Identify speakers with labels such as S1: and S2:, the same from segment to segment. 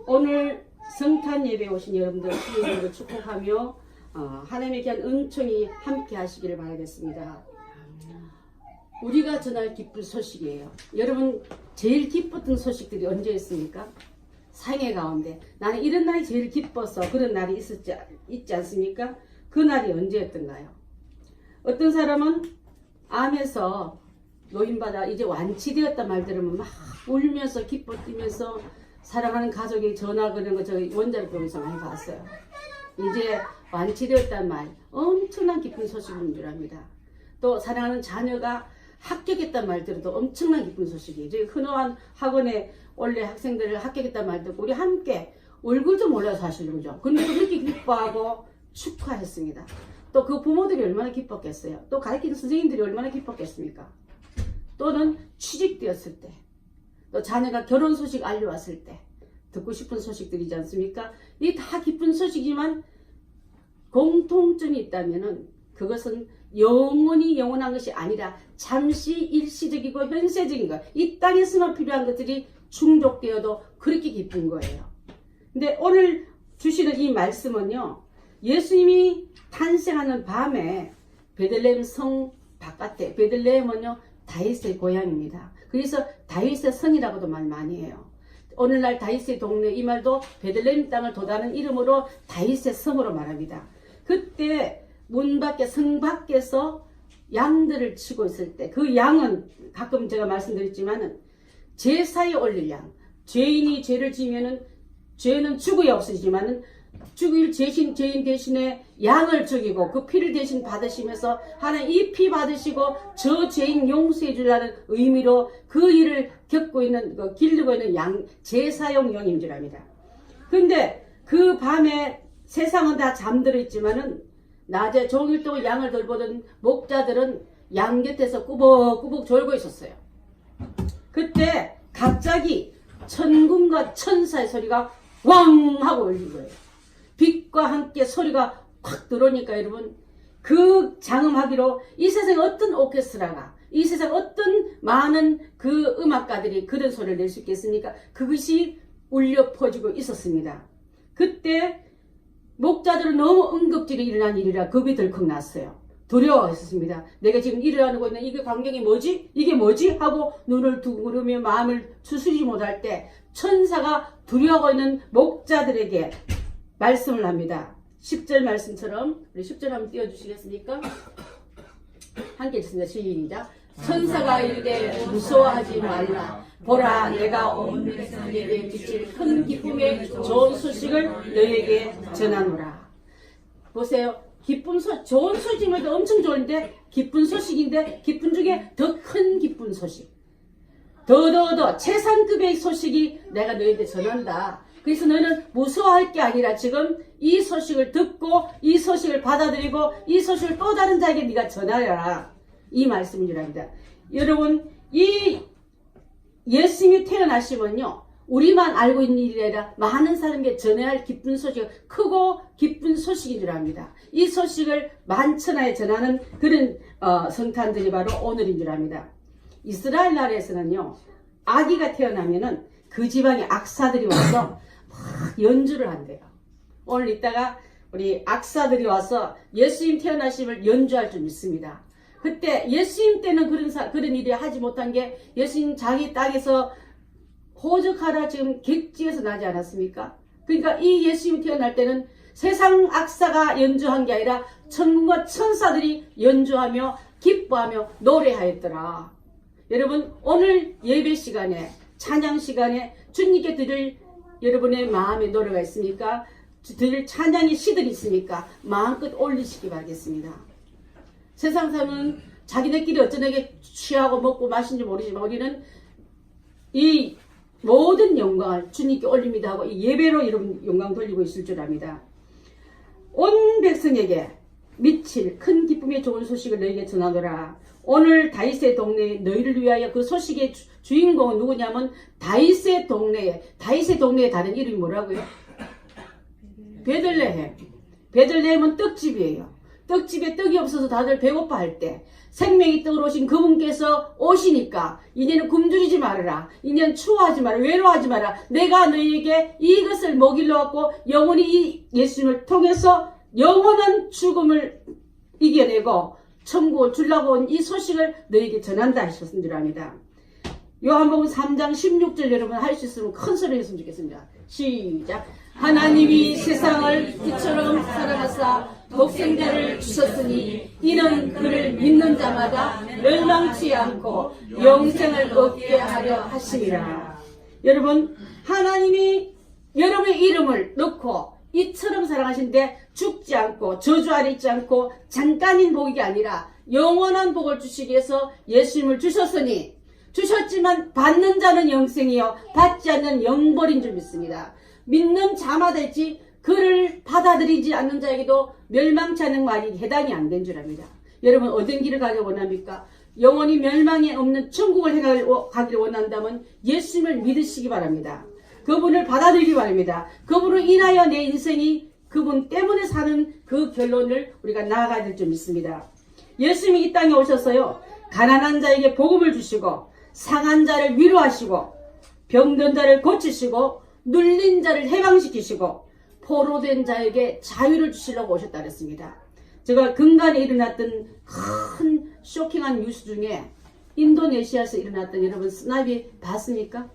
S1: 오늘 성탄 예배에 오신 여러분들 주님을 축복하며 하나님의 귀한 은총이 함께 하시기를 바라겠습니다. 우리가 전할 기쁜 소식이에요. 여러분 제일 기뻤던 소식들이 언제였습니까? 상해 가운데 나는 이런 날이 제일 기뻐서 그런 날이 있지 않습니까? 그 날이 언제였던가요? 어떤 사람은 암에서 노인받아 이제 완치되었단 말 들으면 막 울면서 기뻐 뛰면서 사랑하는 가족이 전화 그런 거 저희 원자력 병원에서 많이 봤어요. 이제 완치되었단 말 엄청난 기쁜 소식인 줄 압니다. 또 사랑하는 자녀가 합격했단 말 들어도 엄청난 기쁜 소식이에요. 저희 흔한 학원에 원래 학생들을 합격했단 말 듣고 우리 함께 얼굴도 몰라서 사실 그죠. 근데 그렇게 기뻐하고 축하했습니다. 또 그 부모들이 얼마나 기뻤겠어요. 또 가르치는 선생님들이 얼마나 기뻤겠습니까? 또는 취직되었을 때, 또 자녀가 결혼 소식 알려왔을 때 듣고 싶은 소식들이지 않습니까? 이 다 기쁜 소식이지만 공통점이 있다면은 그것은 영원히 영원한 것이 아니라 잠시 일시적이고 현세적인 것, 이 땅에서만 필요한 것들이 충족되어도 그렇게 기쁜 거예요. 근데 오늘 주시는 이 말씀은요, 예수님이 탄생하는 밤에 베들레헴 성 바깥에, 베들레헴은요 다윗의 고향입니다. 그래서 다윗의 성이라고도 말 많이 해요. 오늘날 다윗의 동네, 이 말도 베들레헴 땅을 도다는 이름으로 다윗의 성으로 말합니다. 그때 문 밖에, 성 밖에서 양들을 치고 있을 때, 그 양은 가끔 제가 말씀드렸지만은 제사에 올릴 양, 죄인이 죄를 지면은 죄는 죽어야 없어지지만은 죽일 죄인 대신에 양을 죽이고 그 피를 대신 받으시면서 하나님 이 피 받으시고 저 죄인 용서해 주려는 의미로 그 일을 겪고 있는, 기르고 있는 양, 제사용 양인 줄 압니다. 근데 그 밤에 세상은 다 잠들어 있지만은 낮에 종일 동안 양을 돌보던 목자들은 양 곁에서 꾸벅꾸벅 졸고 있었어요. 그때 갑자기 천군과 천사의 소리가 왕 하고 울린 거예요. 빛과 함께 소리가 확 들어오니까 여러분, 그 장음하기로 이 세상에 어떤 오케스트라가, 이 세상 어떤 많은 그 음악가들이 그런 소리를 낼 수 있겠습니까? 그것이 울려 퍼지고 있었습니다. 그때 목자들은 너무 응급질이 일어난 일이라 겁이 덜컥 났어요. 두려워했습니다. 내가 지금 일어나고 있는 이게 광경이 뭐지? 이게 뭐지? 하고 눈을 두드리며 마음을 추스리지 못할 때 천사가 두려워하고 있는 목자들에게 말씀을 합니다. 10절 말씀처럼 우리 10절 한번 띄워주시겠습니까? 함께 읽습니다. 시작. 천사가 이르되 무서워하지 말라. 보라, 내가 온 백성에게 미칠 큰 기쁨의 좋은 소식을 너에게 전하노라. 보세요. 좋은 소식이면 엄청 좋은데, 기쁜 소식인데, 기쁜 중에 더 큰 기쁜 소식. 더 최상급의 소식이 내가 너희한테 전한다. 그래서 너희는 무서워할 게 아니라 지금 이 소식을 듣고 이 소식을 받아들이고 이 소식을 또 다른 자에게 네가 전하여라. 이 말씀인 줄 압니다. 여러분, 이 예수님이 태어나시면요, 우리만 알고 있는 일이 아니라 많은 사람에게 전해야 할 기쁜 소식, 크고 기쁜 소식인 줄 압니다. 이 소식을 만천하에 전하는 그런 성탄들이 바로 오늘인 줄 압니다. 이스라엘 나라에서는요, 아기가 태어나면은 그 지방에 악사들이 와서 막 연주를 한대요. 오늘 이따가 우리 악사들이 와서 예수님 태어나심을 연주할 줄 믿습니다. 그때 예수님 때는 그런 일이 하지 못한 게, 예수님 자기 땅에서 호적하라 지금 객지에서 나지 않았습니까? 그러니까 이 예수님 태어날 때는 세상 악사가 연주한 게 아니라 천군과 천사들이 연주하며 기뻐하며 노래하였더라. 여러분, 오늘 예배 시간에, 찬양 시간에 주님께 드릴 여러분의 마음의 노래가 있습니까? 드릴 찬양의 시들이 있습니까? 마음껏 올리시기 바라겠습니다. 세상 사람은 자기네끼리 어쩌게 취하고 먹고 마신지 모르지만 우리는 이 모든 영광을 주님께 올립니다 하고 이 예배로 여러분 영광 돌리고 있을 줄 압니다. 온 백성에게 미칠 큰 기쁨의 좋은 소식을 너희에게 전하노라. 오늘 다윗의 동네에 너희를 위하여, 그 소식의 주인공은 누구냐면 다윗의 동네에 다른 이름이 뭐라고요? 베들레헴. 베들레헴은 떡집이에요. 떡집에 떡이 없어서 다들 배고파할 때 생명의 떡으로 오신 그분께서 오시니까 이제는 굶주리지 말아라. 이제는 추워하지 마라. 외로워하지 마라. 내가 너희에게 이것을 먹이려 갖고 영원히 이 예수님을 통해서 영원한 죽음을 이겨내고 천국을 주려고 온 이 소식을 너희에게 전한다 하셨은 줄 압니다. 요한복음 3장 16절 여러분 할 수 있으면 큰 소리로 했으면 좋겠습니다. 시작. 하나님이 세상을 이처럼 사랑하사 독생자를 주셨으니 이는 그를 믿는 자마다 멸망치 않고 영생을 얻게 하려 하심이라. 여러분, 하나님이 여러분의 이름을 넣고 이처럼 사랑하신데 죽지 않고 저주 아래 있지 않고 잠깐인 복이 아니라 영원한 복을 주시기 위해서 예수님을 주셨으니, 주셨지만 받는 자는 영생이요 받지 않는 영벌인 줄 믿습니다. 믿는 자마다 있지 그를 받아들이지 않는 자에게도 멸망치 않는 말이 해당이 안 된 줄 압니다. 여러분, 어떤 길을 가길 원합니까? 영원히 멸망이 없는 천국을 가기를 원한다면 예수님을 믿으시기 바랍니다. 그분을 받아들이기 바랍니다. 그분을 인하여 내 인생이 그분 때문에 사는 그 결론을 우리가 나아가야 될 줄 믿습니다. 예수님이 이 땅에 오셔서요, 가난한 자에게 복음을 주시고 상한 자를 위로하시고 병든 자를 고치시고 눌린 자를 해방시키시고 포로된 자에게 자유를 주시려고 오셨다 그랬습니다. 제가 근간에 일어났던 큰 쇼킹한 뉴스 중에 인도네시아에서 일어났던, 여러분 쓰나미 봤습니까?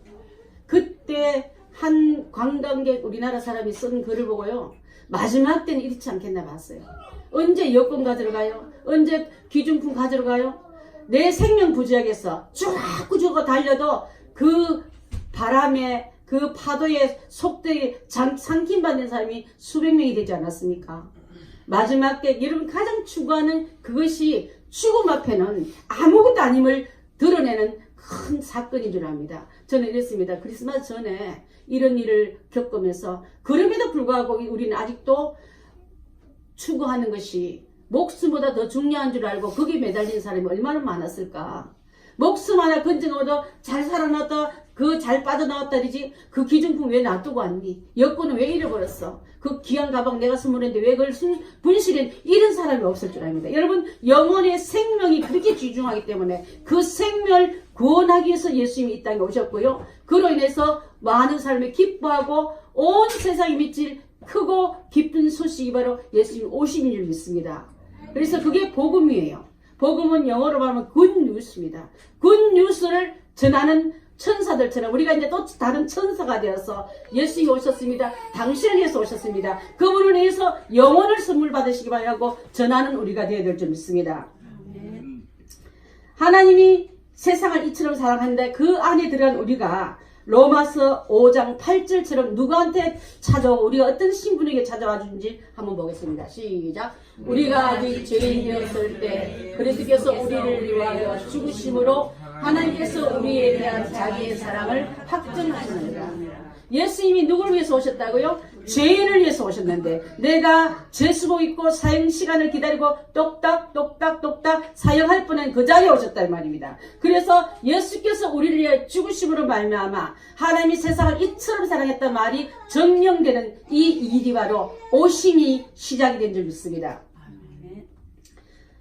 S1: 그때 한 관광객 우리나라 사람이 쓴 글을 보고요, 마지막 때는 이렇지 않겠나 봤어요. 언제 여권 가지러 가요? 언제 기준품 가지러 가요? 내 생명 부지하겠어. 쭉 달려도 그 바람에 그 파도의 속도에 삼킴받는 사람이 수백 명이 되지 않았습니까? 마지막 때 여러분 가장 추구하는 그것이 죽음 앞에는 아무것도 아님을 드러내는 큰 사건인 줄 압니다. 저는 이랬습니다. 크리스마스 전에 이런 일을 겪으면서 그럼에도 불구하고 우리는 아직도 추구하는 것이 목숨보다 더 중요한 줄 알고 거기에 매달린 사람이 얼마나 많았을까. 목숨 하나 건져놓아도 잘 살아났다, 그 잘 빠져나왔다리지, 그 기준품 왜 놔두고 왔니? 여권은 왜 잃어버렸어? 그 귀한 가방 내가 선물했는데 왜 그걸 분실한, 이런 사람이 없을 줄 압니다. 여러분, 영혼의 생명이 그렇게 귀중하기 때문에 그 생명을 구원하기 위해서 예수님이 이 땅에 오셨고요, 그로 인해서 많은 사람이 기뻐하고 온 세상이 미칠 크고 깊은 소식이 바로 예수님 오심인 줄 믿습니다. 그래서 그게 복음이에요. 복음은 영어로 말하면 굿뉴스입니다. 굿뉴스를 전하는 천사들처럼 우리가 이제 또 다른 천사가 되어서 예수님이 오셨습니다. 당신을 위해서 오셨습니다. 그분을 위해서 영혼을 선물 받으시기 바라고 전하는 우리가 되어야 될 줄 믿습니다. 하나님이 세상을 이처럼 사랑하는데 그 안에 들어간 우리가 로마서 5장 8절처럼 누구한테 찾아오고 우리가 어떤 신분에게 찾아와 주는지 한번 보겠습니다. 시작. 우리가 아직 죄인이었을 때 그리스도께서 우리를 위하여 죽으심으로 하나님께서 우리에 대한 자기의 사랑을 확증하시느니라. 예수님이 누구를 위해서 오셨다고요? 죄인을 위해서 오셨는데 내가 죄수복 입고 사형 시간을 기다리고 똑딱 사형할 뻔한 그 자리에 오셨단 말입니다. 그래서 예수께서 우리를 위해 죽으심으로 말미암아 하나님이 세상을 이처럼 사랑했단 말이 증명되는 이 일이 바로 오심이 시작이 된 줄 믿습니다.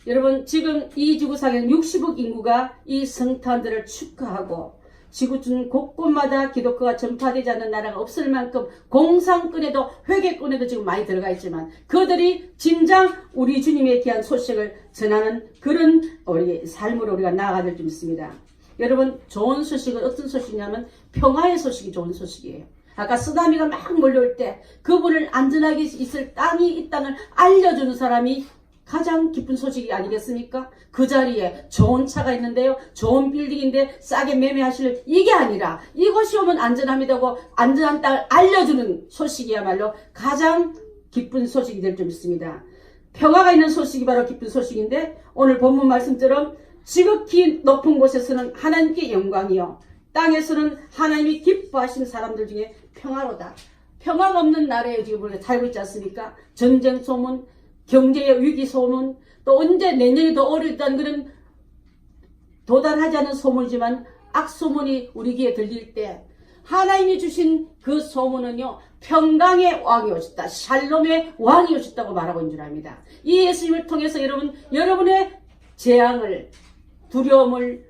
S1: 여러분, 지금 이 지구상에는 60억 인구가 이 성탄들을 축하하고 지구촌 곳곳마다 기독교가 전파되지 않는 나라가 없을 만큼 공산권에도 회계권에도 지금 많이 들어가 있지만 그들이 진정 우리 주님에 대한 소식을 전하는 그런 우리 삶으로 우리가 나아가야 될 줄 믿습니다. 여러분, 좋은 소식은 어떤 소식이냐면 평화의 소식이 좋은 소식이에요. 아까 쓰나미가 막 몰려올 때 그분을 안전하게 있을 땅이 이 땅을 알려주는 사람이 가장 기쁜 소식이 아니겠습니까? 그 자리에 좋은 차가 있는데요, 좋은 빌딩인데 싸게 매매하실, 이게 아니라 이곳이 오면 안전합니다고 안전한 땅을 알려주는 소식이야말로 가장 기쁜 소식이 될 줄 믿습니다. 평화가 있는 소식이 바로 기쁜 소식인데 오늘 본문 말씀처럼 지극히 높은 곳에서는 하나님께 영광이요 땅에서는 하나님이 기뻐하시는 사람들 중에 평화로다. 평화가 없는 나라에 지금 우리가 살고 있지 않습니까? 전쟁 소문, 경제의 위기 소문, 또 언제 내년이 더 어렵다는 그런 도달하지 않은 소문이지만 악소문이 우리 귀에 들릴 때 하나님이 주신 그 소문은요 평강의 왕이 오셨다. 샬롬의 왕이 오셨다고 말하고 있는 줄 압니다. 이 예수님을 통해서 여러분의 재앙을, 두려움을,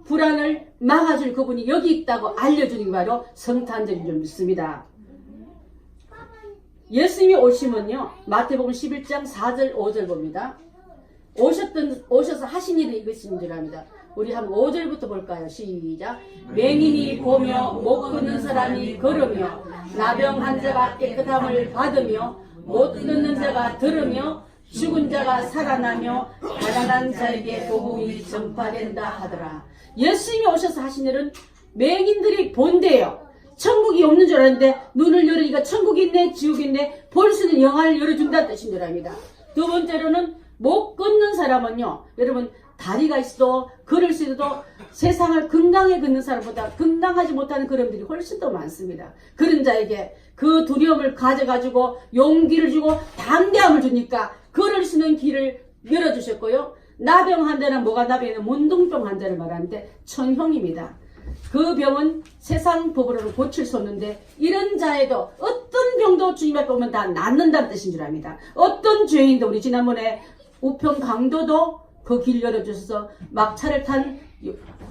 S1: 불안을 막아줄 그분이 여기 있다고 알려주는 게 바로 성탄절인 줄 믿습니다. 예수님이 오시면요, 마태복음 11장 4절 5절 봅니다. 오셔서 하신 일이 이것인 줄 압니다. 우리 한번 5절부터 볼까요? 시작. 맹인이 보며 못 걷는 사람이 걸으며 나병 환자가 깨끗함을 받으며 못 듣는 자가 들으며 죽은 자가 살아나며 가난한 자에게 복음이 전파된다 하더라. 예수님이 오셔서 하신 일은 맹인들이 본대요. 천국이 없는 줄 알았는데 눈을 열으니까 천국이 있네, 지옥이 있네, 볼 수 있는 영화를 열어준다는 뜻인 줄 압니다. 두 번째로는 못 걷는 사람은요, 여러분 다리가 있어도 걸을 수 있어도 세상을 건강하게 걷는 사람보다 건강하지 못하는 걸음들이 훨씬 더 많습니다. 그런 자에게 그 두려움을 가져가지고 용기를 주고 담대함을 주니까 걸을 수 있는 길을 열어주셨고요. 나병 환자는 뭐가 나병이냐면 문둥병 환자를 말하는데 천형입니다. 그 병은 세상 법으로는 고칠 수 없는데 이런 자에도 어떤 병도 주님 앞에 오면 다 낫는다는 뜻인 줄 압니다. 어떤 죄인도 우리 지난번에 우편 강도도 그 길 열어주셔서 막차를 탄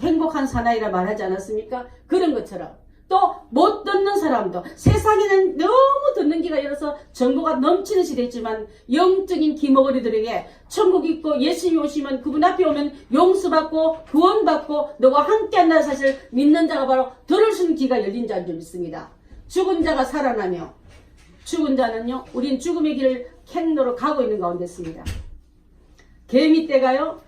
S1: 행복한 사나이라 말하지 않았습니까? 그런 것처럼 또 못 듣는 사람도 세상에는 너무 듣는 귀가 열어서 정보가 넘치는 시대이지만 영적인 귀머거리들에게 천국이 있고 예수님이 오시면 그분 앞에 오면 용서받고 구원받고 너와 함께한다는 사실을 믿는 자가 바로 들을 수 있는 귀가 열린 자인 줄 믿습니다. 죽은 자가 살아나며 죽은 자는요, 우린 죽음의 길을 캔노로 가고 있는 가운데 있습니다. 개미떼가요,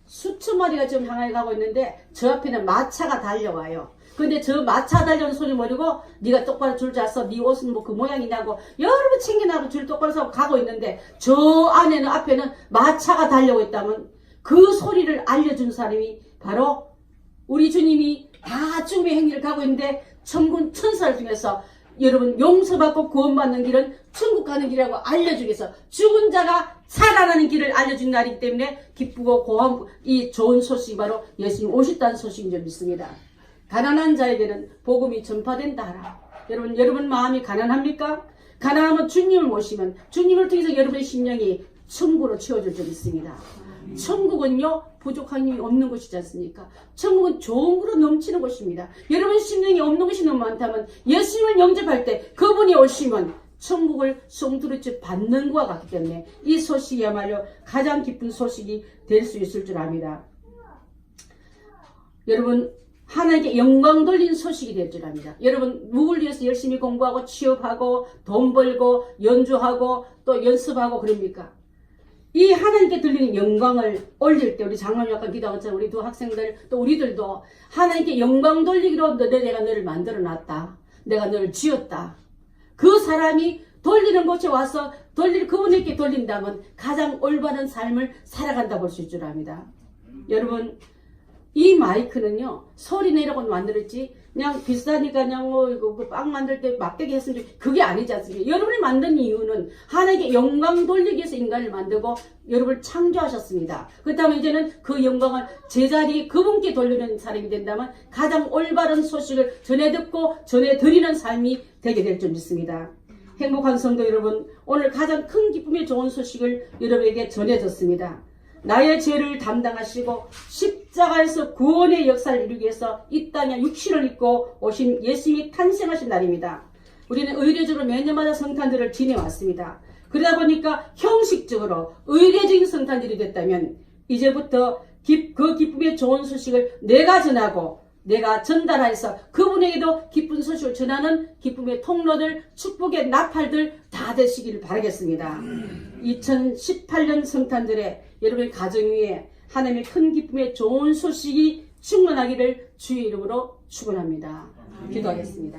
S1: 수천 마리가 지금 향하게 가고 있는데 저 앞에는 마차가 달려와요. 근데 저 마차 달려오는 소리 모르고 네가 똑바로 줄 잤어, 네 옷은 뭐 그 모양이냐고 여러분 챙겨나고 줄 똑바로 서고 가고 있는데 저 안에는 앞에는 마차가 달려오고 있다면 그 소리를 알려준 사람이 바로 우리 주님이 다 죽음의 행위를 가고 있는데 천군 천사를 중에서 여러분 용서받고 구원받는 길은 천국 가는 길이라고 알려주기 위해서 죽은 자가 살아나는 길을 알려준 날이기 때문에 기쁘고 고한 이 좋은 소식이 바로 예수님 오셨다는 소식인 줄 믿습니다. 가난한 자에게는 복음이 전파된다 하라. 여러분 마음이 가난합니까? 가난하면 주님을 모시면 주님을 통해서 여러분의 심령이 천국으로 채워질 줄 믿습니다. 천국은요 부족한 힘이 없는 곳이지 않습니까? 천국은 좋은 거로 넘치는 곳입니다. 여러분 심령이 없는 것이 너무 많다면 예수님을 영접할 때 그분이 오시면 천국을 송두리째 받는 것과 같기 때문에 이 소식이야말로 가장 기쁜 소식이 될 수 있을 줄 압니다. 여러분 하나님께 영광 돌린 소식이 될 줄 압니다. 여러분 누굴 위해서 열심히 공부하고 취업하고 돈 벌고 연주하고 또 연습하고 그럽니까? 이 하나님께 들리는 영광을 올릴 때 우리 장로님 아까 기도한 것처럼 우리 두 학생들 또 우리들도 하나님께 영광 돌리기로 내가 너를 만들어놨다. 내가 너를 지었다. 그 사람이 돌리는 곳에 와서 그분에게 돌린다면 가장 올바른 삶을 살아간다 볼 수 있을 줄 압니다. 여러분 이 마이크는요 소리 내려고 만들었지 그냥 비싸니까 그냥 이거 빵 만들 때 막대기 했으면 그게 아니지 않습니까? 여러분이 만든 이유는 하나님께 영광 돌리기 위해서 인간을 만들고 여러분을 창조하셨습니다. 그렇다면 이제는 그 영광을 제자리 그분께 돌리는 사람이 된다면 가장 올바른 소식을 전해 듣고 전해 드리는 삶이 되게 될 줄 믿습니다. 행복한 성도 여러분, 오늘 가장 큰 기쁨의 좋은 소식을 여러분에게 전해줬습니다. 나의 죄를 담당하시고 십자가에서 구원의 역사를 이루기 위해서 이 땅에 육신을 입고 오신 예수님이 탄생하신 날입니다. 우리는 의례적으로 매년마다 성탄절을 지내왔습니다. 그러다 보니까 형식적으로 의례적인 성탄절이 됐다면 이제부터 그 기쁨의 좋은 소식을 내가 전하고 내가 전달해서 그분에게도 기쁜 소식을 전하는 기쁨의 통로들, 축복의 나팔들 다 되시기를 바라겠습니다. 2018년 성탄절에 여러분의 가정 위에 하나님의 큰 기쁨의 좋은 소식이 충만하기를 주의 이름으로 축원합니다. 기도하겠습니다.